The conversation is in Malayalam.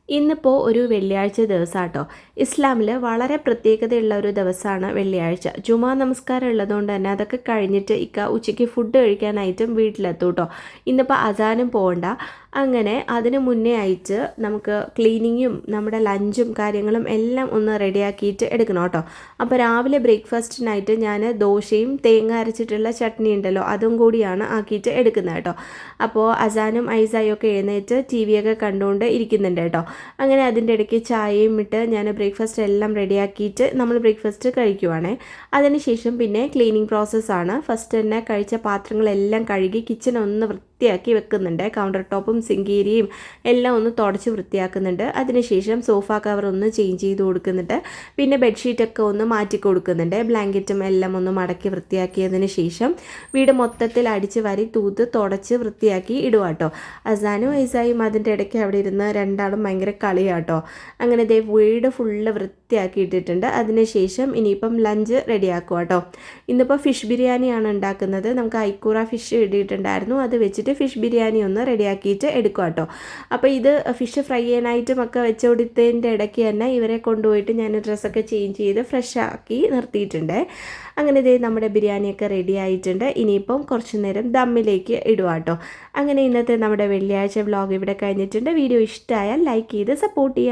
ഇന്നിപ്പോൾ ഒരു വെള്ളിയാഴ്ച ദിവസമാട്ടോ. ഇസ്ലാമിൽ വളരെ പ്രത്യേകതയുള്ള ഒരു ദിവസമാണ് വെള്ളിയാഴ്ച. ജുമാ നമസ്കാരം ഉള്ളതുകൊണ്ട് തന്നെ അതൊക്കെ കഴിഞ്ഞിട്ട് ഉച്ചയ്ക്ക് ഫുഡ് കഴിക്കാനായിട്ടും വീട്ടിലെത്തും കേട്ടോ. ഇന്നിപ്പോൾ അസാനും പോകണ്ട. അങ്ങനെ അതിന് മുന്നേ ആയിട്ട് നമുക്ക് ക്ലീനിങ്ങും നമ്മുടെ ലഞ്ചും കാര്യങ്ങളും എല്ലാം ഒന്ന് റെഡിയാക്കിയിട്ട് എടുക്കണം കേട്ടോ. അപ്പോൾ രാവിലെ ബ്രേക്ക്ഫാസ്റ്റിനായിട്ട് ഞാൻ ദോശയും തേങ്ങ അരച്ചിട്ടുള്ള ചട്നി ഉണ്ടല്ലോ അതും കൂടിയാണ് ആക്കിയിട്ട് എടുക്കുന്നത് കേട്ടോ. അപ്പോൾ അസാനും ഐസായും ഒക്കെ എഴുന്നേറ്റ് ടി വിയൊക്കെ കണ്ടുകൊണ്ട് ഇരിക്കുന്നുണ്ട് കേട്ടോ. അങ്ങനെ അതിൻ്റെ ഇടയ്ക്ക് ചായയും ഇട്ട് ഞാൻ ബ്രേക്ക്ഫാസ്റ്റ് എല്ലാം റെഡിയാക്കിയിട്ട് നമ്മൾ ബ്രേക്ക്ഫാസ്റ്റ് കഴിക്കുവാണേ. അതിനുശേഷം പിന്നെ ക്ലീനിങ് പ്രോസസ്സാണ്. ഫസ്റ്റ് തന്നെ കഴിച്ച പാത്രങ്ങളെല്ലാം കഴുകി കിച്ചൺ ഒന്ന് വൃത്തിയാക്കി വെക്കുന്നുണ്ട്. കൗണ്ടർ ടോപ്പും സിങ്കേരിയും എല്ലാം ഒന്ന് തുടച്ച് വൃത്തിയാക്കുന്നുണ്ട്. അതിനുശേഷം സോഫ കവർ ഒന്ന് ചേഞ്ച് ചെയ്ത് കൊടുക്കുന്നുണ്ട്. പിന്നെ ബെഡ്ഷീറ്റൊക്കെ ഒന്ന് മാറ്റി കൊടുക്കുന്നുണ്ട്. ബ്ലാങ്കറ്റും എല്ലാം ഒന്ന് മടക്കി വൃത്തിയാക്കിയതിന് ശേഷം വീട് മൊത്തത്തിൽ അടിച്ച് വാരി തൂത്ത് തുടച്ച് വൃത്തിയാക്കി ഇടുവാട്ടോ. അസാനും ഐസായും അതിൻ്റെ ഇടയ്ക്ക് അവിടെ ഇരുന്ന് രണ്ടാളും ഭയങ്കര കളിയാട്ടോ. അങ്ങനെ ദേ വീട് ഫുള്ള് വൃത്തിയാക്കി ഇട്ടിട്ടുണ്ട്. അതിനുശേഷം ഇനിയിപ്പം ലഞ്ച് റെഡിയാക്കുക കേട്ടോ. ഇന്നിപ്പോൾ ഫിഷ് ബിരിയാണിയാണ് ഉണ്ടാക്കുന്നത്. നമുക്ക് ഐക്കൂറ ഫിഷ് ഇട്ടിട്ടുണ്ടായിരുന്നു. അത് വെച്ചിട്ട് ഫിഷ് ബിരിയാണി ഒന്ന് റെഡിയാക്കിയിട്ട് എടുക്കുക കേട്ടോ. അപ്പോൾ ഇത് ഫിഷ് ഫ്രൈ ചെയ്യാനായിട്ടും ഒക്കെ വെച്ച് കൊടുത്തതിൻ്റെ ഇടയ്ക്ക് തന്നെ ഇവരെ കൊണ്ടുപോയിട്ട് ഞാൻ ഡ്രസ്സൊക്കെ ചേഞ്ച് ചെയ്ത് ഫ്രഷ് ആക്കി നിർത്തിയിട്ടുണ്ട്. അങ്ങനെ ഇതേ നമ്മുടെ ബിരിയാണിയൊക്കെ റെഡി ആയിട്ടുണ്ട്. ഇനിയിപ്പം കുറച്ച് നേരം ദമ്മിലേക്ക് ഇടുക കേട്ടോ. അങ്ങനെ ഇന്നത്തെ നമ്മുടെ വെള്ളിയാഴ്ച വ്ളോഗ് ഇവിടെ കഴിഞ്ഞിട്ടുണ്ട്. വീഡിയോ ഇഷ്ടമായാൽ ലൈക്ക് ചെയ്ത് സപ്പോർട്ട് ചെയ്യുക.